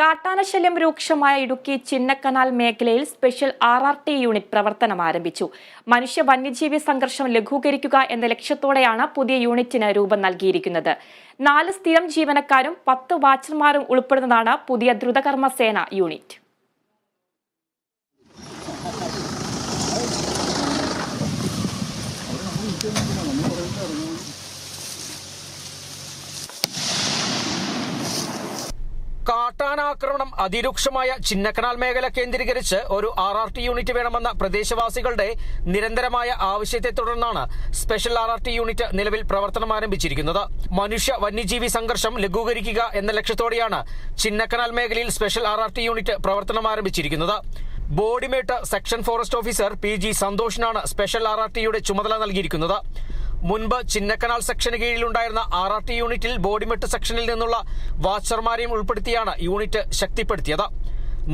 കാട്ടാനശല്യം രൂക്ഷമായ ഇടുക്കി ചിന്നക്കനാൽ മേഖലയിൽ special RRT unit പ്രവർത്തനം ആരംഭിച്ചു. മനുഷ്യ വന്യജീവി സംഘർഷം ലഘൂകരിക്കുക എന്ന ലക്ഷ്യത്തോടെയാണ് പുതിയ യൂണിറ്റിന് രൂപം നൽകിയിരിക്കുന്നത്. 4 സ്ഥിരം ജീവനക്കാരും 10 വാച്ചർമാരും ഉൾപ്പെടുന്നതാണ് പുതിയ ദ്രുതകർമ്മ സേന യൂണിറ്റ്. കാട്ടാനാക്രമണം അതിരൂക്ഷമായ ചിന്നക്കനാൽ മേഖല കേന്ദ്രീകരിച്ച് ഒരു RRT യൂണിറ്റ് വേണമെന്ന പ്രദേശവാസികളുടെ നിരന്തരമായ ആവശ്യത്തെ തുടർന്നാണ് സ്പെഷ്യൽ RRT യൂണിറ്റ് നിലവിൽ പ്രവർത്തനം ആരംഭിച്ചിരിക്കുന്നത്. മനുഷ്യ വന്യജീവി സംഘർഷം ലഘൂകരിക്കുക എന്ന ലക്ഷ്യത്തോടെയാണ് ചിന്നക്കനാൽ മേഖലയിൽ സ്പെഷ്യൽ RRT യൂണിറ്റ് പ്രവർത്തനം ആരംഭിച്ചിരിക്കുന്നത്. Bodimettu section forest officer PG സന്തോഷിനാണ് സ്പെഷ്യൽ RRTയുടെ ചുമതല നൽകിയിരിക്കുന്നത്. മുൻപ് ചിന്നക്കനാൽ സെക്ഷന് കീഴിലുണ്ടായിരുന്ന RRT യൂണിറ്റിൽ ബോഡിമെട്ട് സെക്ഷനിൽ നിന്നുള്ള വാച്ചർമാരെയും ഉൾപ്പെടുത്തിയാണ് യൂണിറ്റ് ശക്തിപ്പെടുത്തിയത്.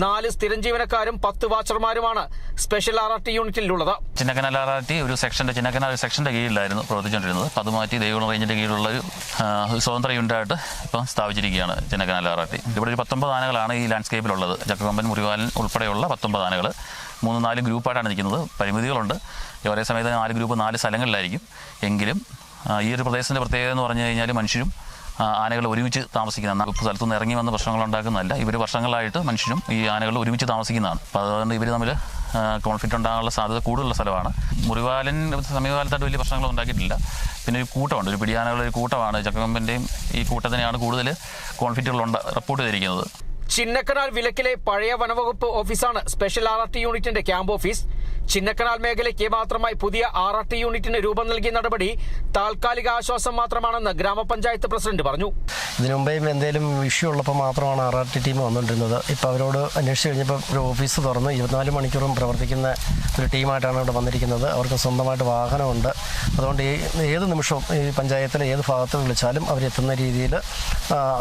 4 സ്ഥിരം ജീവനക്കാരും 10 വാച്ചർമാരുമാണ് സ്പെഷ്യൽ RRT യൂണിറ്റിലുള്ളത്. ചിന്നക്കനാൽ RRT ചിന്നക്കനാൽ സെക്ഷന്റെ കീഴിലായിരുന്നു പ്രവർത്തിച്ചുകൊണ്ടിരുന്നത്. അത് മാറ്റി ദേവികുളം റേഞ്ചിന്റെ കീഴിലുള്ള ഒരു സ്വതന്ത്ര യൂണിറ്റായിട്ട് ഇപ്പം സ്ഥാപിച്ചിരിക്കുകയാണ് ചിന്നക്കനാൽ RRT. ഇവിടെ ഒരു 19 ആനകളാണ് ഈ ലാൻഡ്സ്കേപ്പിലുള്ളത്. ചക്കക്കൊമ്പൻ, മുറിവാലൻ ഉൾപ്പെടെയുള്ള 19 ആനകൾ 3-4 ഗ്രൂപ്പായിട്ടാണ് നിൽക്കുന്നത്. പരിമിതികളുണ്ട്. ഒരേ സമയത്ത് 4 ഗ്രൂപ്പ് 4 സ്ഥലങ്ങളിലായിരിക്കും. എങ്കിലും ഈ ഒരു പ്രദേശത്തിൻ്റെ പ്രത്യേകത എന്ന് പറഞ്ഞു കഴിഞ്ഞാൽ മനുഷ്യരും ആനകൾ ഒരുമിച്ച് താമസിക്കുന്ന സ്ഥലത്തുനിന്ന് ഇറങ്ങി വന്ന പ്രശ്നങ്ങൾ ഉണ്ടാക്കുന്നതല്ല. ഇവർ വർഷങ്ങളായിട്ട് മനുഷ്യരും ഈ ആനകൾ ഒരുമിച്ച് താമസിക്കുന്നതാണ്. അപ്പോൾ അതുകൊണ്ട് ഇവർ തമ്മിൽ കോൺഫ്ലിക്റ്റ് ഉണ്ടാകാനുള്ള സാധ്യത കൂടുതലുള്ള സ്ഥലമാണ്. മുറിവാലൻ സമീപകാലത്തായിട്ട് വലിയ പ്രശ്നങ്ങൾ ഉണ്ടാക്കിയിട്ടില്ല. പിന്നെ ഒരു കൂട്ടമുണ്ട്, ഒരു പിടിയാനകളുടെ ഒരു കൂട്ടമാണ്. ചക്കക്കൊമ്പൻ്റെയും ഈ കൂട്ടത്തിനെയാണ് കൂടുതൽ കോൺഫ്ലിക്റ്റുകൾ റിപ്പോർട്ട് ചെയ്തിരിക്കുന്നത്. ചിന്നക്കനാൽ വിലക്കിലെ പഴയ വനവകുപ്പ് ഓഫീസാണ് സ്പെഷ്യൽ RRT യൂണിറ്റിന്റെ ക്യാമ്പ് ഓഫീസ്. ചിന്നക്കനാൽ മേഖലയ്ക്ക് മാത്രമായി പുതിയ RRT യൂണിറ്റിന് രൂപം നൽകിയ നടപടി താൽക്കാലിക ആശ്വാസം മാത്രമാണെന്ന് ഗ്രാമപഞ്ചായത്ത് പ്രസിഡന്റ് പറഞ്ഞു. ഇതിനു മുമ്പേ എന്തെങ്കിലും ഇഷ്യൂ ഉള്ളപ്പോൾ മാത്രമാണ് RRT ടീം വന്നുകൊണ്ടിരുന്നത്. ഇപ്പോൾ അവരോട് അന്വേഷിച്ച് കഴിഞ്ഞപ്പോൾ ഒരു ഓഫീസ് തുറന്ന് 24 മണിക്കൂറും പ്രവർത്തിക്കുന്ന ഒരു ടീമായിട്ടാണ് ഇവിടെ വന്നിരിക്കുന്നത്. അവർക്ക് സ്വന്തമായിട്ട് വാഹനമുണ്ട്. അതുകൊണ്ട് ഏത് നിമിഷവും ഈ പഞ്ചായത്തിലെ ഏത് ഭാഗത്ത് വിളിച്ചാലും അവരെത്തുന്ന രീതിയിൽ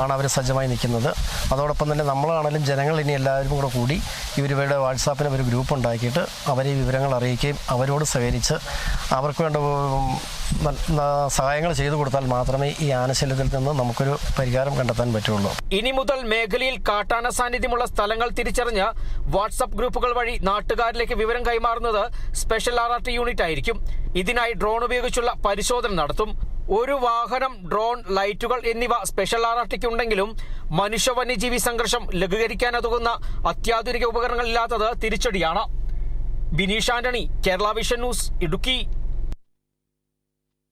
ആണ് അവർ സജ്ജമായി നിൽക്കുന്നത്. അതോടൊപ്പം തന്നെ നമ്മളാണെങ്കിലും ജനങ്ങൾ ഇനി എല്ലാവരും കൂടി ഇവരുടെ വാട്സാപ്പിന് ഒരു ഗ്രൂപ്പ് ഉണ്ടാക്കിയിട്ട് അവരെ വിവരങ്ങൾ അറിയിക്കുകയും അവരോട് സഹകരിച്ച് അവർക്ക് വേണ്ട സഹായങ്ങൾ ചെയ്തു കൊടുത്താൽ മാത്രമേ ഈ ആനശല്യത്തിൽ നിന്ന് നമുക്കൊരു പരിഹാരം കണ്ടെത്താൻ പറ്റുള്ളൂ. ഇനി മുതൽ മേഖലയിൽ കാട്ടാന സാന്നിധ്യമുള്ള സ്ഥലങ്ങൾ തിരിച്ചറിഞ്ഞ് വാട്സാപ്പ് ഗ്രൂപ്പുകൾ വഴി നാട്ടുകാരിലേക്ക് വിവരം കൈമാറുന്നത് സ്പെഷ്യൽ RRT യൂണിറ്റ് ആയിരിക്കും. ഇതിനായി ഡ്രോൺ ഉപയോഗിച്ചുള്ള പരിശോധന നടത്തും. ഒരു വാഹനം, ഡ്രോൺ, ലൈറ്റുകൾ എന്നിവ സ്പെഷ്യൽ RRTക്ക് ഉണ്ടെങ്കിലും മനുഷ്യ വന്യജീവി സംഘർഷം ലഘൂകരിക്കാനുതകുന്ന അത്യാധുനിക ഉപകരണങ്ങളില്ലാത്തത് തിരിച്ചടിയാണ്. Bineesh Antony, Kerala vision news, Idukki.